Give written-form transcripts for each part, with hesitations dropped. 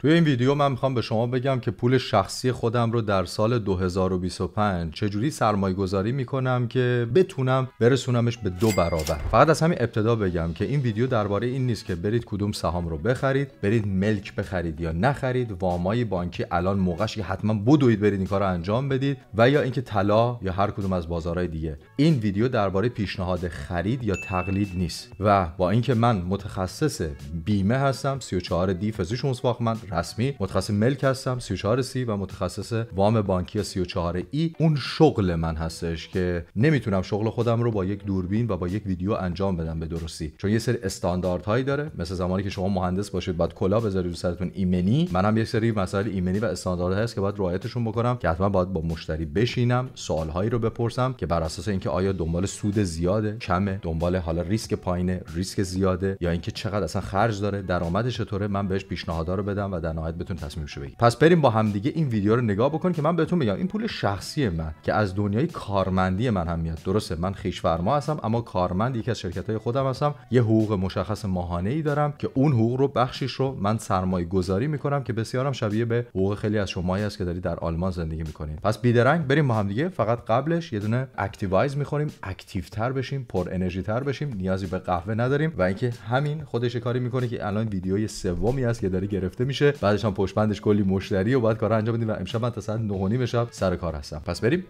توی این ویدیو من میخوام به شما بگم که پول شخصی خودم رو در سال 2025 چجوری سرمایه گذاری میکنم که بتونم برسونمش به 2 برابر. فقط از همین ابتدا بگم که این ویدیو درباره این نیست که برید کدوم سهام رو بخرید، برید ملک بخرید یا نخرید، وامای بانکی الان موقعش که حتما بدوید برید این کارو انجام بدید، و یا اینکه طلا یا هر کدوم از بازارهای دیگه. این ویدیو درباره پیشنهاد خرید یا تقلید نیست و با اینکه من متخصص بیمه هستم 34 دی versicherungsfachmann رسمی، متخصص ملک هستم 34 سی و متخصص وام بانکی 34 ای، اون شغل من هستش که نمیتونم شغل خودم رو با یک دوربین و با یک ویدیو انجام بدم به درستی، چون یه سری استانداردهایی داره. مثل زمانی که شما مهندس باشید بعد کلاه بذارید رو سرتون ایمنی، منم یک سری مسائل ایمنی و استانداردها هست که باید رعایتشون بکنم که حتما باید با مشتری بشینم، سوالهایی رو بپرسم که بر اساس اینکه آیا دنبال سود زیاده، کمه، دنبال حالا ریسک پایینه، ریسک زیاده، یا اینکه چقدر اصلا خرج داره، درآمدش چطوره، من بهش پیشنهادها رو بدم و در نهایت بتونه تصمیمشو بگیره. پس بریم با هم دیگه این ویدیو رو نگاه بکنیم که من بهتون میگم این پول شخصی من که از دنیای کارمندی من هم میاد. درسته من خویش فرما هستم اما کارمند یکی از شرکت‌های خودم هستم، یه حقوق مشخص ماهانه‌ای دارم که اون حقوق رو بخشش رو من سرمایه گذاری میکنم که بسیارم شبیه به حقوق خیلی از شماهایی است که دارید در آلمان زندگی میکنید. پس بیدرنگ بریم با هم دیگه. فقط قبلش یه دونه اکتیوایز میخوریم، اکتیوتر بشیم، پر انرژی تر بشیم، نیازی به قهوه نداریم و اینکه همین خودش کاری میکنه که الان ویدیوی سومی است که داره گرفته میشه، بعدش هم پشت بندش کلی مشتری و بعد کارا انجام بدیم و امشب من تا ساعت 9:30 شب سر کار هستم. پس بریم.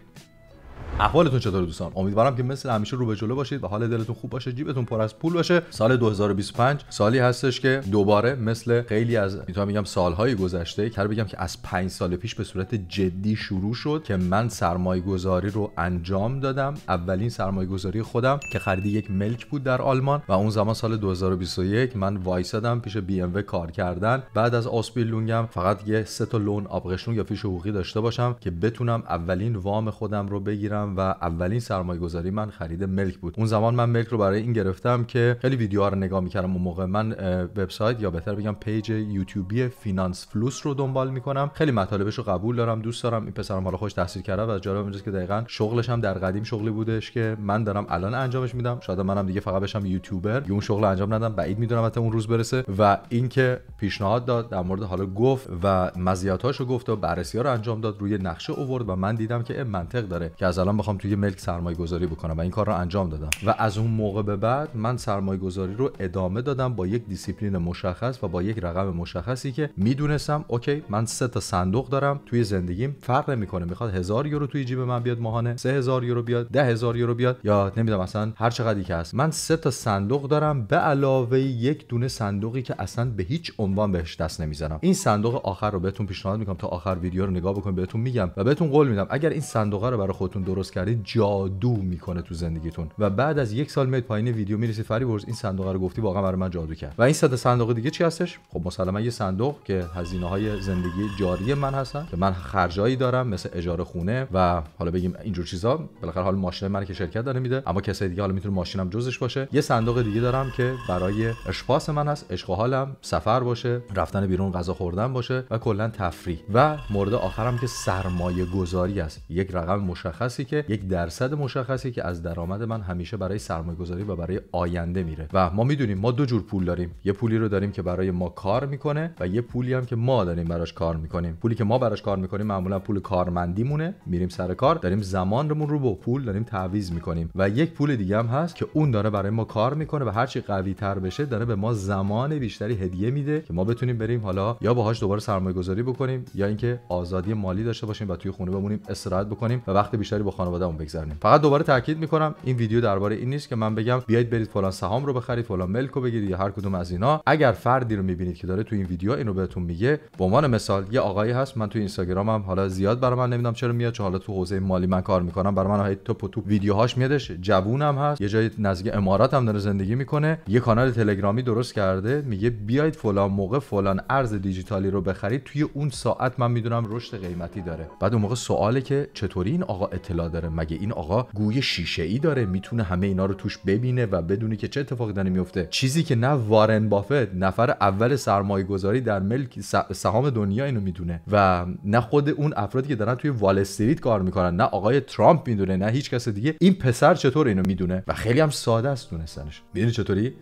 احوالتون چطوره دوستان؟ امیدوارم که مثل همیشه رو به جلو باشید و حال دلتون خوب باشه، جیبتون پر از پول باشه. سال 2025 سالی هستش که دوباره مثل خیلی از میتونم بگم سالهای گذشته، که بگم که از 5 سال پیش به صورت جدی شروع شد که من سرمایه گذاری رو انجام دادم. اولین سرمایه گذاری خودم که خرید یک ملک بود در آلمان و اون زمان سال 2021 من وایسادم پیش بی ام و کار کردن. بعد از آسپیلونگم فقط یه 3 تا لون آبقشنگ یا فیش حقوقی داشته باشم که بتونم اولین وام خودم رو بگیرم و اولین سرمایه گذاری من خرید ملک بود. اون زمان من ملک رو برای این گرفتم که خیلی ویدیوها رو نگاه میکردم. اون موقع من وبسایت یا بهتر بگم پیج یوتیوبی فینانس فلوس رو دنبال میکنم، خیلی مطالبش رو قبول دارم، دوست دارم. این پسرم حالا خوش تحصیل کرده و جالب اینجاست که دقیقاً شغلش هم در قدیم شغلی بودش که من دارم الان انجامش میدم. شاید منم دیگه فقط بشم یوتیوبر، اون شغل انجام ندم، بعید میدونم حتی اون روز برسه. و اینکه پیشنهاد داد در مورد حالا گفت و مزیتاشو گفت و بررسی‌ها رو انجام داد، روی نقشه آورد و من دیدم که منطق داره که از الان بخوام توی ملک سرمایه گذاری بکنم و این کار رو انجام دادم. و از اون موقع به بعد من سرمایه گذاری رو ادامه دادم با یک دیسیپلین مشخص و با یک رقم مشخصی که میدونستم اوکی من 3 تا صندوق دارم توی زندگیم، فرق نمیکنه میخواد 1000 یورو توی جیب من بیاد ماهانه، 3000 یورو بیاد، 10000 یورو بیاد، یا نمیدونم مثلا هر چقدری که هست. من 3 تا صندوق دارم به علاوه یک دونه صندوقی که اصلا به هیچ عنوان بهش دست نمیزنم. این صندوق آخر رو بهتون پیشنهاد میکنم تا آخر ویدیو رو نگاه بکنید، بهتون میگم و بهتون قول میدم اگر این صندوق رو برای خودتون درست کردید جادو میکنه تو زندگیتون و بعد از 1 سال میاد پایین ویدیو میرسید فریبرز این صندوق رو گفتی واقعا برای من جادو کرد. و این 3 تا صندوق دیگه چی هستش؟ خب مسلما یه صندوق که هزینه‌های زندگی جاری من هستن که من خرجایی دارم مثل اجاره خونه و حالا بگیم اینجور چیزا، بالاخره حال ماشین من که شرکت داره میده اما کسای دیگه حالا میتونه ماشینم جزش باشه. یه صندوق دیگه دارم که برای اشخاص من هست، عشق و حالم، سفر باشه، رفتن بیرون، غذا خوردن باشه و کلا تفریح. و مورد آخرم که سرمایه گذاری است، یک رقم مشخصی که 1% مشخصی که از درآمد من همیشه برای سرمایه گذاری و برای آینده میره. و ما میدونیم ما 2 جور پول داریم، یه پولی رو داریم که برای ما کار میکنه و یه پولی هم که ما داریم براش کار میکنیم. پولی که ما براش کار میکنیم معمولا پول کارمندیمونه، میریم سر کار، داریم زمانمون رو با پول داریم تعویض میکنیم. و یک پول دیگه هم هست که اون داره برای ما کار میکنه و هرچی قوی تر بشه داره به ما زمان بیشتری هدیه میده که ما بتونیم بریم حالا یا باهاش دوباره سرمایه گذاری بکنیم یا اینکه آزادی مالی داشته باشیم و توی خونه بمونیم، استراحت بکنیم و وقت بیشتری با خانواده‌مون بگذرونیم. فقط دوباره تاکید میکنم این ویدیو درباره این نیست که من بگم بیایید برید فلان سهام رو بخرید، فلان ملک رو بگیرید یا هر کدوم از اینا. اگر فردی رو میبینید که داره تو این ویدیو اینو بهتون میگه، به عنوان مثال یه آقایی هست، من تو اینستاگرامم حالا زیاد برای من نمیدونم چرا میاد، چون حالا تو حوزه مالی من کار میکنم، برای من تو ویدیوهاش میادش، جوونم هست، یه جای نزدیک امارات هم داره زندگی میکنه، یه کانال تلگرامی درست کرده، میگه بیایید فلان موقع فلان ارز دیجیتالی رو بخرید، توی اون ساعت من میدونم رشد قیمتی داره. بعد اون موقع سواله که چطوری این آقا اطلاع داره؟ مگه این آقا گوی شیشه‌ای داره میتونه همه اینا رو توش ببینه و بدونی که چه اتفاقی داره میفته؟ چیزی که نه وارن بافت نفر اول سرمایه گذاری در ملک سهام دنیا اینو میدونه و نه خود اون افرادی که دارن توی وال استریت کار میکنن، نه آقای ترامپ میدونه، نه هیچ کس دیگه. این پسر چطور اینو میدونه؟ و خیلی هم ساده است دونستنش. میدونی چطوری؟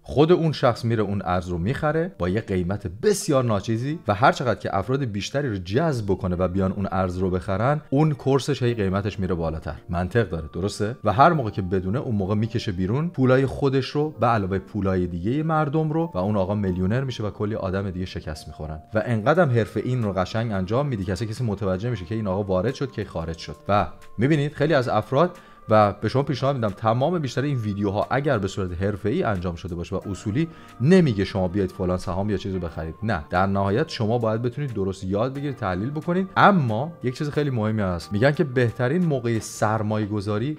خود اون شخص میره اون ارز رو میخره با یه قیمت بسیار ناچیزی و هر چقدر که افراد بیشتری رو جذب بکنه و بیان اون ارز رو بخرن، اون کورسش هی قیمتش میره بالاتر. منطق داره، درسته؟ و هر موقع که بدونه اون موقع میکشه بیرون پولای خودش رو به علاوه پولای دیگه مردم رو و اون آقا میلیونر میشه و کلی آدم دیگه شکست میخورن. و انقدرم حرفه این رو قشنگ انجام میدی کسی متوجه میشه که این آقا وارد شد که خارج شد. و میبینید خیلی از افراد و به شما پیشنهاد میدم تمام بیشتر این ویدیوها اگر به صورت حرفه‌ای انجام شده باشه و اصولی، نمیگه شما بیاید فلان سهام یا چیزی رو بخرید. نه، در نهایت شما باید بتونید درست یاد بگیرید، تحلیل بکنید. اما یک چیز خیلی مهمی هست، میگن که بهترین موقع سرمایه‌گذاری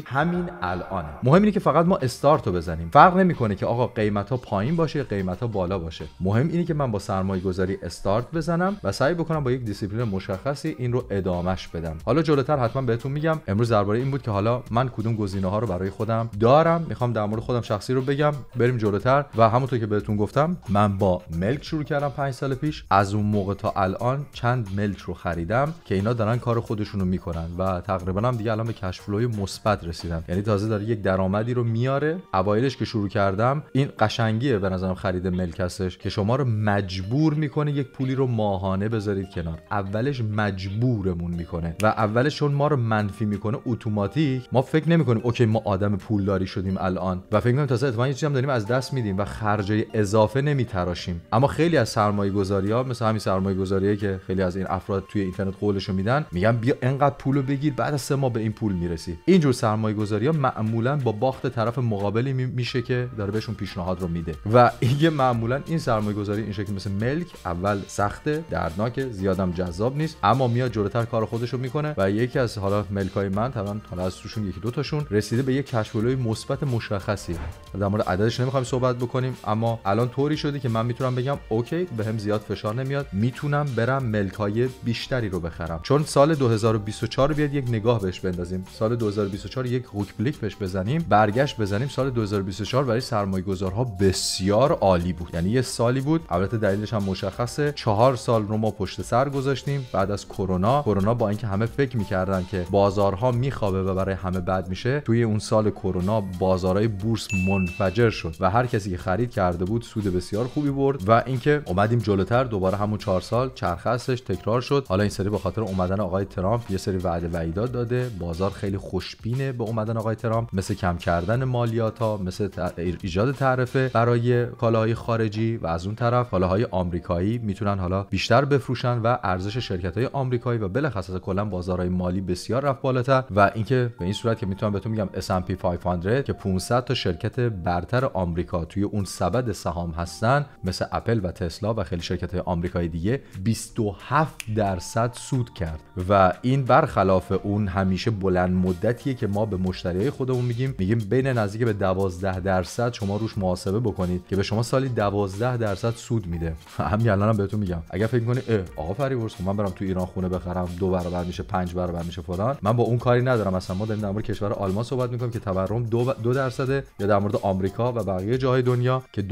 همین الانه. مهم اینه که فقط ما استارت رو بزنیم. فرق نمیکنه که آقا قیمت‌ها پایین باشه یا قیمت‌ها بالا باشه. مهم اینه که من با سرمایه‌گذاری استارت بزنم و سعی بکنم با یک دیسیپلین مشخصی این رو ادامهش بدم. حالا جلوتر حتما بهتون میگم. امروز درباره این بود که حالا من کدوم گزینه‌ها رو برای خودم دارم، میخوام در مورد خودم شخصی رو بگم. بریم جلوتر. و همونطور که بهتون گفتم من با ملک شروع کردم 5 سال پیش. از اون موقع تا الان چند ملک رو خریدم که اینا دارن کار خودشونو میکنن و تقریبا هم دیگه الان به کش فلوی مثبت رسیدم. یعنی تازه داره یک درآمدی رو میاره. اوایلش که شروع کردم این قشنگیه به نظرم خرید ملک هستش که شما رو مجبور میکنه یک پولی رو ماهانه بذارید کنار. اولش مجبورمون میکنه و اولش چون ما رو منفی میکنه اتوماتیک ما فکر نمی‌کنیم اوکی ما آدم پولداری شدیم الان و فکر می‌کنیم تازه اتفاقا یه چیزی هم داریم از دست میدیم و خرجای اضافه نمیتراشیم. اما خیلی از سرمایه‌گذاری‌ها مثل همین سرمایه‌گذاریه که خیلی از این افراد توی اینترنت قولشو میدن، میگن بیا اینقدر پولو بگیر بعد از 3 ماه به این پول میرسی. اینجور سرمایه‌گذاری‌ها معمولاً با باخت طرف مقابلی میشه که داره بهشون پیشنهاد رو میده و اینکه معمولاً این سرمایه‌گذاری این شکلی مثل ملک اول سخته، دردناکه، زیادم جذاب نیست، اما میاد جلوتر کار خودشو میکنه و یکی از حالا ملکای من حالا از توشون یکی دو تاشون رسیده به یک کش فلوی مثبت مشخصی. در مورد عددش نمیخوایم صحبت بکنیم، اما الان طوری شده که من میتونم بگم اوکی بهم زیاد فشار نمیاد، میتونم برم ملکای بیشتری رو بخرم. چون سال 2024 بیاد یک نگاه بهش بندازیم، سال 2024 یک هوک بهش بزنیم، برگشت بزنیم. سال 2024 برای سرمایه‌گذارها بسیار عالی بود. یعنی یه سالی بود، البته دلیلش هم مشخصه، 4 سال رو ما پشت سر گذاشتیم بعد از کرونا با اینکه همه فکر می‌کردن که بازارها میخوابه و برای همه بد میشه، توی اون سال کرونا بازارهای بورس منفجر شد و هر کسی که خرید کرده بود سود بسیار خوبی برد. و اینکه اومدیم جلوتر دوباره همون 4 سال چرخه هستش تکرار شد. حالا این سری به خاطر اومدن آقای ترامپ یه سری وعده وعیدات داده، بازار خیلی خوشبینه به اومدن آقای ترامپ، مثل کم کردن مالیات‌ها، مثل ایجاد تعرفه برای کالاهای خارجی و از اون طرف کالاهای آمریکایی میتونن حالا بیشتر بفروشن و ارزش شرکت‌های آمریکایی و بالاخص کلا بازارهای مالی بسیار رفت بالاتر. و اینکه به این صورت که میتونم بهتون میگم S&P 500 که 500 تا شرکت برتر آمریکا توی اون سبد سهام هستن مثل اپل و تسلا و خیلی شرکت‌های آمریکایی دیگه 27% سود کرد و این برخلاف اون همیشه بلند مدتیه که ما به مشتریای خودمون میگیم بین نزدیک به 12% شما روش محاسبه بکنید که به شما سالی 12% سود میده. همین الانم بهتون میگم اگر فکر کنید آقا فریورس من برم تو ایران خونه بخرم 2 برابر میشه 5 برابر میشه فلان، من با اون کاری ندارم. اصلا ما داریم در مورد کشور آلمان صحبت میکنیم که تورم 2% یا در مورد آمریکا و بقیه جاهای دنیا که 2%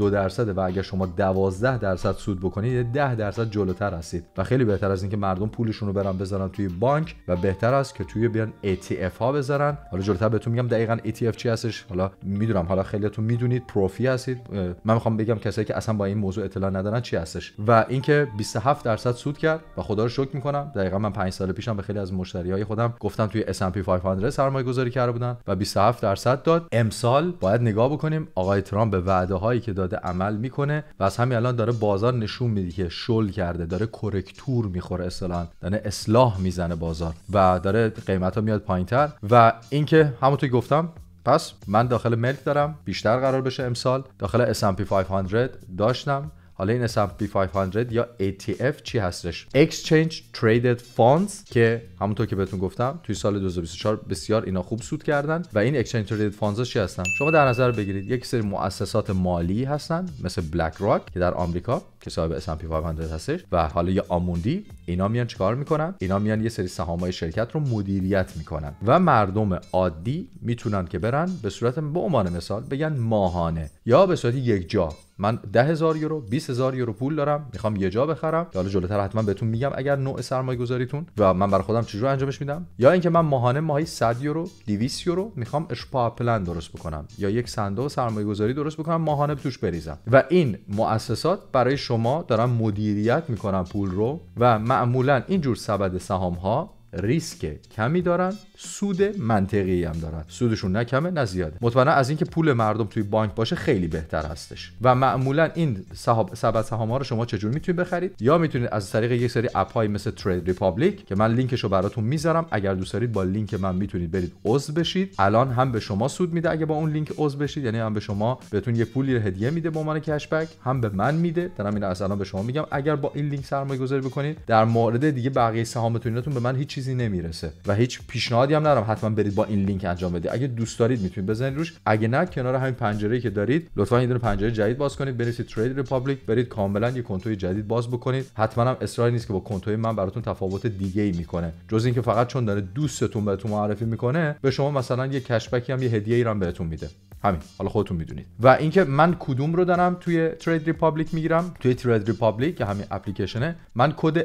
و اگر شما 12% سود بکنید 10% جلوتر هستید و خیلی بهتر از اینکه مردم پولشون رو برن بذارن توی بانک و بهتر است که توی بیان ETF ها بذارن. حالا جلوتر بهتون میگم دقیقاً ETF چی هستش. حالا میدونم حالا خیلیاتون میدونید پروفی هستید، من میخوام بگم کسایی که اصلا با این موضوع اطلاع ندارن چی هستش. و اینکه 27% سود کرد و خدا رو شکر میکنم. دقیقاً من 5 سال پیشم به خیلی از مشتریای خودم گفتم توی S&P 500 سرمایه گذاری کرده بودن و 27% داد. امسال باید نگاه بکنیم آقای ترامپ به وعده هایی که داده عمل میکنه و از همین الان داره بازار نشون میده که شل کرده، داره کرکتور میخوره، اصطلاحاً داره اصلاح میزنه بازار و داره قیمت ها میاد پایینتر. و اینکه همونطور گفتم پس من داخل ملک دارم بیشتر قرار بشه امسال، داخل S&P 500 داشتم. حالا این S&P 500 یا ETF چی هستش؟ Exchange Traded Funds که همونطور که بهتون گفتم توی سال 2024 بسیار اینا خوب سود کردن. و این Exchange Traded Funds چی هستن؟ شما در نظر بگیرید یک سری مؤسسات مالی هستن مثل بلک راک که در آمریکا که صاحب S&P 500 هستش و حالا یا آموندی، اینا میان چیکار میکنن؟ اینا میان یه سری سهام‌های شرکت رو مدیریت میکنن و مردم عادی میتونن که برن به صورت به عنوان مثال بگن ماهانه یا به صورت یک جا من 10,000 یورو 20,000 یورو پول دارم میخوام یه جا بخرم، حالا جلوتر حتما بهتون میگم اگر نوع سرمایه گذاریتون و من برای خودم چجوری انجامش میدم. یا اینکه من ماهانه ماهی 100 یورو 200 یورو میخوام اشپار پلن درست بکنم یا یک صندوق سرمایه گذاری درست بکنم ماهانه توش بریزم و این مؤسسات برای شما دارن مدیریت میکنن پول رو و معمولا اینجور سبد سهام ها ریسک کمی دارن، سود منطقی هم دارن، سودشون نه کمه نه زیاده، مطمئنا از اینکه پول مردم توی بانک باشه خیلی بهتر هستش. و معمولا این سبد سهام ها رو شما چجور میتونید بخرید؟ یا میتونید از طریق یک سری اپ های مثل ترید ریپابلیک که من لینکش رو براتون میذارم، اگر دوست دارید با لینک من میتونید برید عضو بشید. الان هم به شما سود میده اگه با اون لینک عضو بشید، یعنی هم به شما بهتون یه پولی هدیه میده به عنوان کش بک، هم به من میده. دارم اینو از الان به شما میگم اگر با این لینک سرمایه گذاری بکنید در مورد دیگه بقیه سهامتون به من هیچ چیزی نمیرسه و هیچ پیشنهادی هم ندارم حتما برید با این لینک انجام بدید. اگه دوست دارید میتونید بزنید روش، اگه نه کنار همین پنجره‌ای که دارید لطفا یه دونه پنجره جدید باز کنید، برید ترید ریپابلیک، برید کاملا یه کنتوی جدید باز بکنید. حتما هم اصراری نیست که با کنتوی من براتون تفاوت دیگه‌ای میکنه جز اینکه فقط چون داره دوستتون بهتون معرفی میکنه به شما مثلا یه کش بکی هم یه هدیه‌ای هم بهتون میده. همین، حالا خودتون میدونید. و اینکه من کدوم رو دارم توی ترید ریپابلیک میگیرم، توی ترید ریپابلیک که همین اپلیکیشنه، من کد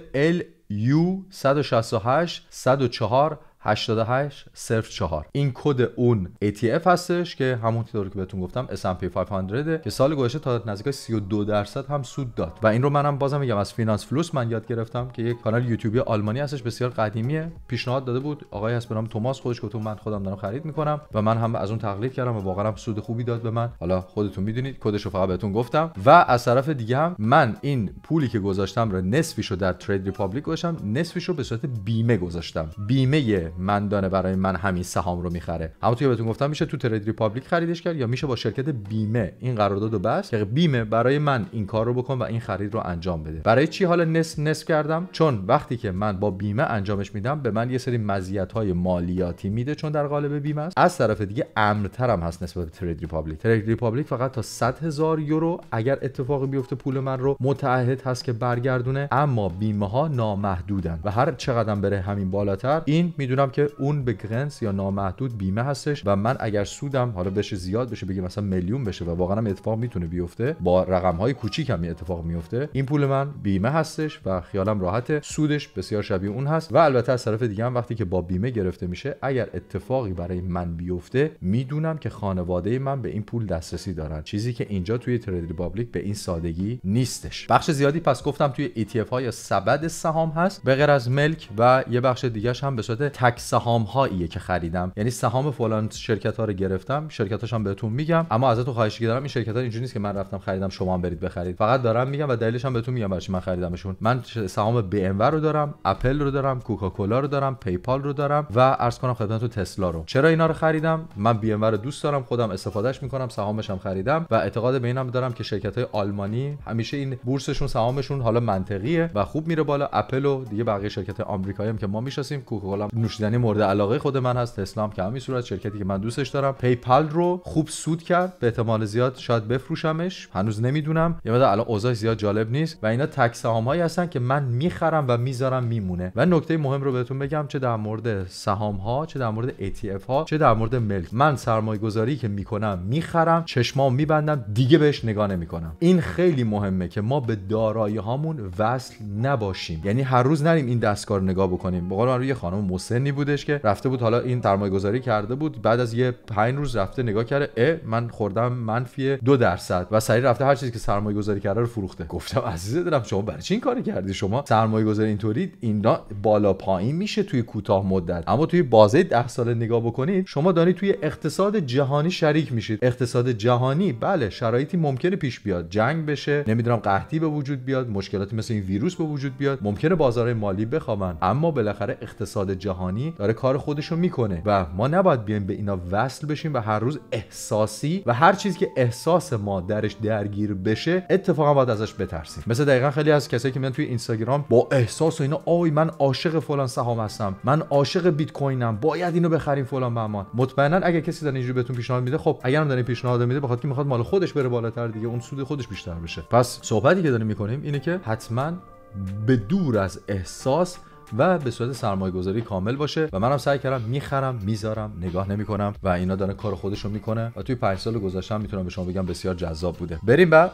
LU 168 104 8804 این کد اون ETF هستش که همونطور که بهتون گفتم S&P 500 که سال گذشته تا نزدیک 32% هم سود داد. و این رو منم بازم میگم از فینانس فلوس من یاد گرفتم که یک کانال یوتیوبی آلمانی هستش بسیار قدیمیه، پیشنهاد داده بود آقای هست به نام توماس، خودش گفت من خودم دارم خرید میکنم و من هم از اون تقلید کردم و واقعا هم سود خوبی داد به من. حالا خودتون میدونید، کدش رو فقط بهتون گفتم. و از طرف دیگه هم من این پولی که گذاشتم رو نصفیشو در ترید ریپابلیک گذاشتم، نصفیشو به صورت بیمه گذاشتم. بیمه من برای من همین سهام رو میخره. همونطور که بهتون گفتم میشه تو ترید ریپابلیک خریدش کرد یا میشه با شرکت بیمه این قراردادو بست که بیمه برای من این کار رو بکن و این خرید رو انجام بده. برای چی حالا نصف کردم؟ چون وقتی که من با بیمه انجامش میدم به من یه سری مزیت‌های مالیاتی میده چون در قالب بیمه است. از طرف دیگه امن‌ترم هست نسبت به ترید ریپابلیک. ترید ریپابلیک فقط تا 100,000 یورو اگر اتفاقی بیفته پول من رو متعهد هست که برگردونه، اما بیمه ها نامحدودن و هر چقدر بره همین بالاتر این میدونم که اون به گرنس یا نامحدود بیمه هستش و من اگر سودم حالا بشه زیاد بشه بگیم مثلا میلیون بشه و واقعا هم اتفاق میتونه بیفته، با رقم های کوچیک هم اتفاق میفته، این پول من بیمه هستش و خیالم راحته، سودش بسیار شبیه اون هست. و البته از طرف دیگه هم وقتی که با بیمه گرفته میشه اگر اتفاقی برای من بیفته میدونم که خانواده من به این پول دسترسی دارن، چیزی که اینجا توی ترید ریپابلیک به این سادگی نیستش. بخش زیادی پس گفتم توی ETF ها یا سبد سهام هست به غیر از ملک و یه بخش دیگه هم به صورت تک سهام هاییه که خریدم، یعنی سهام فلان شرکت ها رو گرفتم، شرکتاش هم بهتون میگم، اما ازتون خواهش کردم این شرکت ها اینجوری نیست که من رفتم خریدم شما هم برید بخرید، فقط دارم میگم و دلیلش هم بهتون میگم برای چی من خریدمشون. من سهام BMW رو دارم، اپل رو دارم، کوکاکولا رو دارم، پیپال رو دارم و عرض کنم خدمتتون تسلا رو. چرا اینا رو خریدم؟ من BMW رو دوست دارم، خودم استفادهش میکنم، سهامش هم خریدم و اعتقاد به اینم دارم که شرکت های آلمانی همیشه این بورسشون سهامشون حالا منطقیه و خوب میره بالا. اپل و دیگه بقیه شرکت آمریکایی هم که ما میشناسیم، کوکاکولا نوشیدنی مورد علاقه خود من هست، تسلا هم که همین صورت شرکتی که من دوستش دارم. پیپال رو خوب سود کرد، به احتمال زیاد شاید بفروشمش، هنوز نمیدونم، یه مقدار الان اوضاع زیاد جالب نیست و اینا تک سهام‌هایی هستن که من میخرم و میذارم میمونه. و نکته مهم رو بهتون بگم، چه در مورد سهام ها، چه در مورد ETF ها، چه در مورد ملک، من سرمایه گذاری که میکنم میخرم، چشمام میبندم، دیگه بهش نگاه نمیکنم. این خیلی مهمه که ما به دارایی هامون وصل نباشیم، یعنی هر روز نریم این دستگاه رو نگاه بکنیم. به قول من روی خانم مسنی بودش که رفته بود، حالا این سرمایه گذاری کرده بود، بعد از یه 5 روز رفته نگاه کرده من خوردم منفی 2% و سریع رفته هر چیزی که سرمایه گذاری کرده رو فروخته. گفتم عزیز دلم شما برای چی این کاری کردی؟ شما سرمایه گذاری اینطوری اینا بالا پایین میشه توی کوتاه مدت، اما توی بازه 10 ساله نگاه بکنید شما دارید توی اقتصاد جهانی شریک میشید. اقتصاد جهانی بله شرایطی ممکنه پیش بیاد، جنگ بشه، نمیدونم قحطی به وجود بیاد، مشکلاتی مثل این ویروس به وجود بیاد، ممکنه بازارهای مالی بخوابن، اما بالاخره اقتصاد جهانی داره کار خودشو میکنه و ما نباید بیایم به اینا وصل بشیم و هر روز احساسی و هر چیزی که احساس ما درش درگیر بشه اتفاقا باید ازش بترسیم. مثل دقیقاً خیلی از کسایی که میان توی اینستاگرام با احساس و اینا آی من عاشق فلان سهام هستم، من عاشق بیت کوینم، باید اینو بخریم فلان بهمان. مطمئنا اگه کسی داره اینجوری بهتون پیشنهاد میده، خب اگرم داره پیشنهاد میده بخاطر که میخواد مال خودش بره بالاتر دیگه، اون سود خودش بیشتر بشه. پس صحبتی که داریم میکنیم اینه که حتما به دور از احساس و به صورت سرمایه گذاری کامل باشه و منم سعی کردم میخرم، میذارم، نگاه نمیکنم و اینا داره کار خودشو میکنه و توی 5 سال گذشته میتونم به شما بگم بسیار جذاب بوده. بریم بعد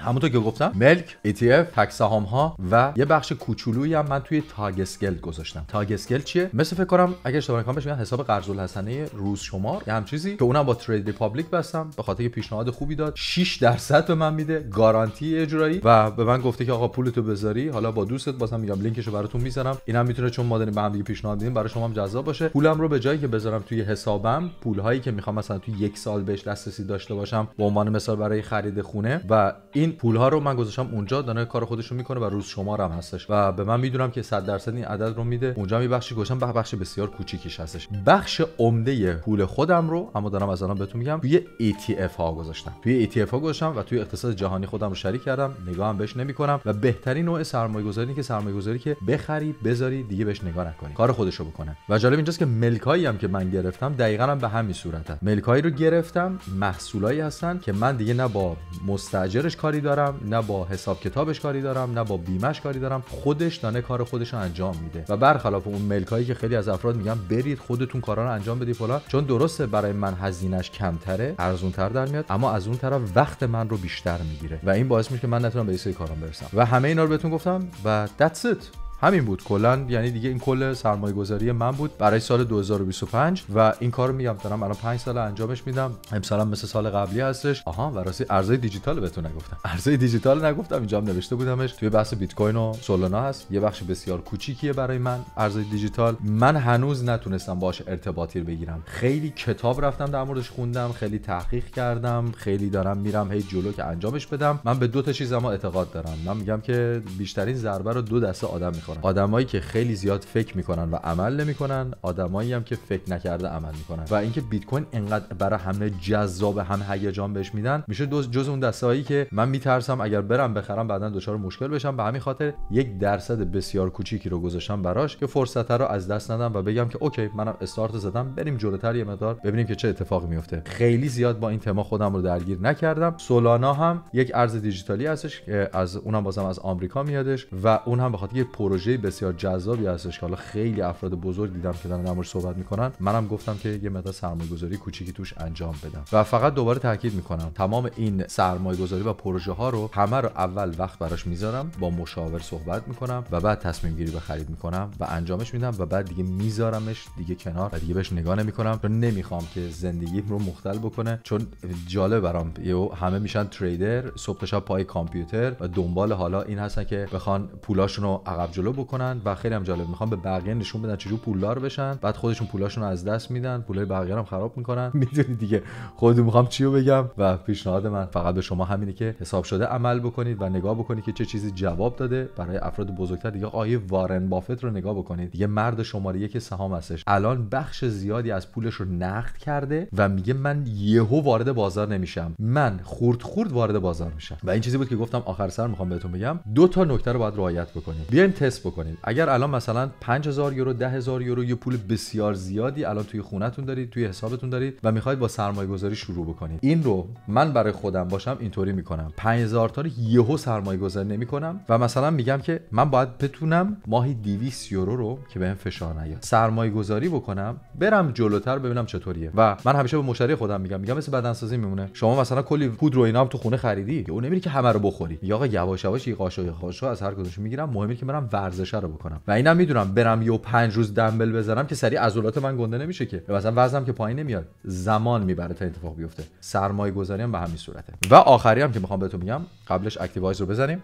همونطور که گفتم ملک، ETF، تک سهام ها و یه بخش کوچولویی هم من توی تاگ اسکل گذاشتم. تاگ اسکل چیه؟ مثل فکر کنم اگه اشتباه نکنم بهش میگن حساب قرض الحسنه روز شمار یا هم چیزی که اونم با ترید ریپابلیک بستم به خاطر که پیشنهاد خوبی داد. 6% به من میده گارانتی اجرایی و به من گفته که آقا پولتو بذاری حالا با دوستت، بازم میگم لینکشو براتون میذارم. اینم میتونه چون ما داریم به هم دیگه پیشنهاد میدیم برای شما هم جذاب باشه. پولم رو به جایی که بذارم توی حسابم، پولهایی که میخوام مثلا توی یک سال بهش دسترسی داشته باشم به عنوان مثال برای خرید خونه و این پولها رو من گذاشتم اونجا، داره کار خودش رو میکنه و روز شمار هم هستش و به من میدونم که 100% این عدد رو میده. اونجا می بخشی گذاشتم، بخش بسیار کوچیکیش هستش. بخش عمده پول خودم رو اما دارم از الان بهتون میگم توی ETF ها گذاشتم. توی ETF ها گذاشتم و توی اقتصاد جهانی خودم رو شریک کردم، نگاهم بهش نمیکنم و بهترین نوع سرمایه‌گذاری که سرمایه‌گذاری که بخری بذاری دیگه بهش نگاه نکنی، کار خودش رو بکنه. و جالب اینجاست که ملکایی هم که من گرفتم دقیقاً هم به همین صورته. ملکایی رو گرفتم، محصولایی هستن که من دیگه نه با مستاجرش کاری دارم، نه با حساب کتابش کاری دارم، نه با بیمش کاری دارم، خودش دانه کار خودش رو انجام میده. و برخلاف اون ملکایی که خیلی از افراد میگن برید خودتون کارا رو انجام بدید فلان، چون درسته برای من هزینه‌اش کمتره، ارزون‌تر در میاد، اما از اون طرف وقت من رو بیشتر میگیره و این باعث میشه که من نتونم به سری کارام برسم. و همه اینا رو بهتون گفتم و that's it. همین بود کلا، یعنی دیگه این کل سرمایه گذاری من بود برای سال 2025 و این کارو میگم دارم الان 5 سال انجامش میدم. امسالم مثل سال قبلی هستش. آها و راستی ارزهای دیجیتال بهتون نگفتم. ارزهای دیجیتال نگفتم، اینجا هم نوشته بودمش. توی بحث بیت کوین و سولانا هست. یه بخش بسیار کوچیکیه برای من ارزهای دیجیتال. من هنوز نتونستم باهاش ارتباطی بگیرم. خیلی کتاب رفتم در موردش خوندم، خیلی تحقیق کردم، خیلی دارم میرم هی جلو که انجامش بدم. من به دو تا چیز اما اعتقاد دارم. من میگم که بیشترین ضربه رو دو دسته آدم میخورن. آدمایی که خیلی زیاد فکر میکنن و عمل نمیکنن، آدمایی هم که فکر نکرده عمل میکنن. و اینکه بیت کوین اینقدر برای همه جذاب، هم هیجان بهش میدن، میشه جز اون دسته‌ای که من میترسم اگر برم بخرم بعداً دچار مشکل بشم. به همین خاطر 1% بسیار کوچیکی رو گذاشتم براش که فرصت رو از دست ندم و بگم که اوکی منم استارت زدم، بریم جلوتر یه مقدار ببینیم که چه اتفاقی میفته. خیلی زیاد با این تما خودم رو درگیر نکردم. سولانا هم یک ارز دیجیتالی هستش که از اونم بازم از آمریکا میادش و اون هم به خاطر یه پروژه بسیار جذابی هستش که حالا خیلی افراد بزرگ دیدم که دارن درموش صحبت میکنن. منم گفتم که یه مقدار سرمایه‌گذاری کوچیکی توش انجام بدم و فقط دوباره تاکید میکنم تمام این سرمایه‌گذاری و پروژه ها رو همه رو اول وقت براش میذارم، با مشاور صحبت میکنم و بعد تصمیم گیری به خرید میکنم و انجامش میدم و بعد دیگه میذارمش دیگه کنار و دیگه بهش نگاه نمیکنم، چون نمیخوام که زندگیم رو مختل بکنه. چون جالب برام همه میشن تریدر، صبح تا شب پای کامپیوتر و دنبال حالا این هستن که بخوان پولاشون رو عقب جلو بکنن و خیلی هم جالب میخوام به بقیه نشون بدن چجوری پولدار بشن، بعد خودشون پولاشون رو از دست میدن، پولای بقیه هم خراب میکنن. میدونید دیگه خودتون میخوام چیو بگم و پیشنهاد من فقط به شما همینه که حساب شده عمل بکنید و نگاه بکنید که چه چیزی جواب داده. برای افراد بزرگتر دیگه آیه وارن بافت رو نگاه بکنید، دیگه مرد شماره 1 سهام هستش، الان بخش زیادی از پولش رو نقد کرده و میگه من یهو وارد بازار نمیشم، من خورد وارد بازار میشم. و این چیزی بود که گفتم آخر سر میخوام بهتون بگم. دو تا نکته رو باید رعایت بکنید. بیاین تست بکنید. اگر الان مثلا 5000 یورو 10000 یورو یه پول بسیار زیادی الان توی خونتون دارید، توی حسابتون دارید و میخواید با سرمایه گذاری شروع بکنید، این رو من برای خودم باشم اینطوری میکنم. 5000 تا رو یهو سرمایه گذاری نمیکنم و مثلا میگم که من باید بتونم ماهی 200 یورو رو که بهم فشار نیاد سرمایه گذاری بکنم، برم جلوتر ببینم چطوریه. و من همیشه به مشتری خودم میگم مثل بدنسازی میمونه. شما مثلا کلی پودر و اینا هم تو خونه خریدی، اون نمیری که همه رو بخوری، یا آقا یواش یواش یه قاشق از هر کدومش میگیرم، مهمه که برم ورزش رو بکنم. و اینم میدونم برم یه 5 روز دمبل بزنم که سریع عضلات من گنده نمیشه که، مثلا وزنم که پایین نمیاد، زمان میبره تا اتفاق بیفته. سرمایه گذاری هم به همین صورته. و آخری هم که میخوام بهتون میگم، قبلش اکتیوایز رو بزنیم.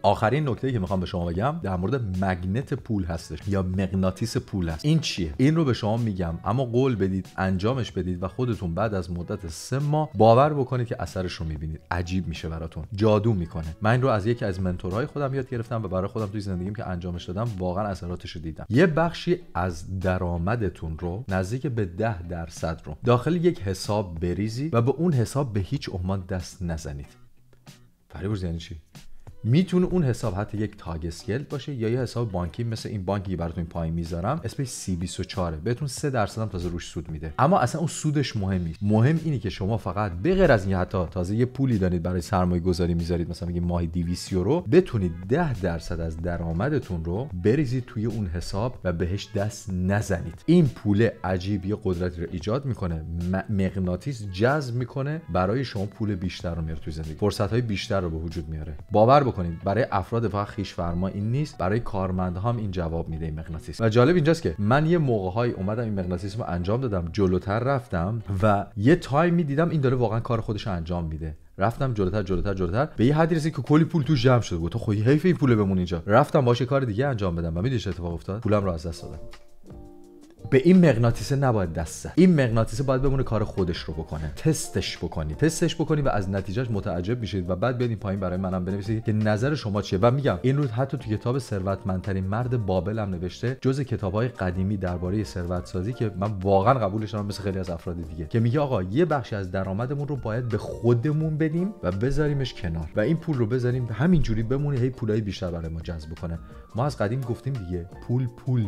آخرین نکته‌ای که میخوام به شما بگم در مورد مگنت پول هستش یا مغناطیس پول هست. این چیه؟ این رو به شما میگم، اما قول بدید انجامش بدید و خودتون بعد از مدت 3 ماه باور بکنید که اثرش رو میبینید. عجیب میشه براتون، جادو میکنه. من این رو از یکی از منتورهای خودم یاد گرفتم و برای خودم توی زندگیم که انجامش دادم واقعا اثراتش رو دیدم. یه بخشی از درآمدتون رو نزدیک به 10% رو داخل یک حساب بریزید و به اون حساب به هیچ عنوان دست نزنید. فریبرز یعنی چی؟ میتونه اون حساب حتی یک تاگ اسکیل باشه یا یه حساب بانکی مثل این بانکی براتون این پایین میذارم، اسمش C24 بهتون 3% هم تازه روش سود میده. اما اصلا اون سودش مهم نیست. مهم اینه که شما فقط به غیر از این حتی تازه یه پولی دارید برای سرمایه گذاری میذارید، مثلا میگید ماهی 200 یورو، بتونید 10% از درآمدتون رو بریزید توی اون حساب و بهش دست نزنید. این پول عجیب یه قدرتی رو ایجاد میکنه، مغناطیس جذب میکنه، برای شما پول بیشتر رو میاره توی زندگی، فرصت‌های بیشتر رو به وجود میاره. باور بکنید برای افراد فقط خویش فرما این نیست، برای کارمندها هم این جواب میده این مغناطیس. و جالب اینجاست که من یه موقع‌های اومدم این مغناطیس رو انجام دادم، جلوتر رفتم و یه تایمی دیدم این داره واقعا کار خودش رو انجام میده. رفتم جلوتر به یه حدی رسید که کلی پول توش جمع شده بود. تو خب حیف این پول بمونه اینجا. رفتم باشه کار دیگه انجام بدم و میدونی چه اتفاق افتاد؟ پولم رو از دست دادم. به این مغناطیسه نباید دست زد. این مغناطیسه باید بمونه کار خودش رو بکنه. تستش بکنید و از نتیجهش متعجب میشید و بعد بیاید این پایین برای منم بنویسید که نظر شما چیه. و میگم این رو حتی تو کتاب ثروتمندترین مرد بابل هم نوشته، جزء کتاب‌های قدیمی درباره ثروت سازی که من واقعا قبولش دارم مثل خیلی از افراد دیگه، که میگه آقا یه بخشی از درآمدمون رو باید به خودمون بدیم و بذاریمش کنار و این پول رو بذاریم همینجوری بمونه، هی پولای بیشتر برای ما جذب کنه. ما از قدیم گفتیم دیگه پول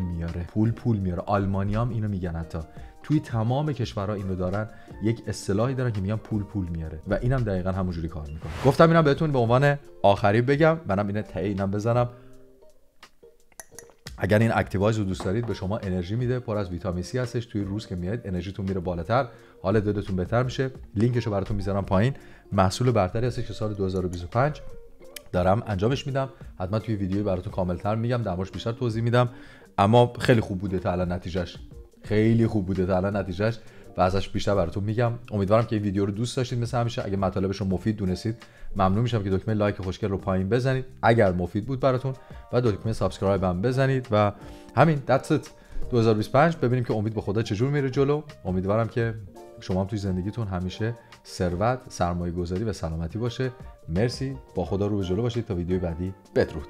میاره. آلمانیام اینو میگن، حتی توی تمام کشورها اینو دارن، یک اصطلاحی دارن که میگن پول میاره و اینم دقیقاً همونجوری کار میکنه. گفتم اینم بهتون به عنوان آخری بگم، منم اینو اینم بزنم. اگر این اکتیوایز رو دوست دارید، به شما انرژی میده، پر از ویتامین سی هستش، توی روز که میاد انرژیتون میره بالاتر، حال دلتون بهتر میشه. لینکشو براتون میذارم پایین. محصول برتری هستش که سال 2025 دارم انجامش میدم. حتما توی ویدیویی براتون کاملتر میگم، در موردش بیشتر توضیح میدم. اما خیلی خوب بوده تا الان نتیجهش، و ازش بیشتر براتون میگم. امیدوارم که این ویدیو رو دوست داشتید. مثل همیشه اگه مطالبش رو مفید دونستید، ممنون میشم که دکمه لایک خوشگل رو پایین بزنید اگر مفید بود براتون، و دکمه سابسکرایب هم بزنید. و همین that's it. 2025 ببینیم که امید به خدا چجور میره جلو. امیدوارم که شما هم توی زندگیتون همیشه ثروت، سرمایه گذاری و سلامتی باشه. مرسی، با خدا رو به جلو باشید. تا ویدیوی بعدی، بدرود.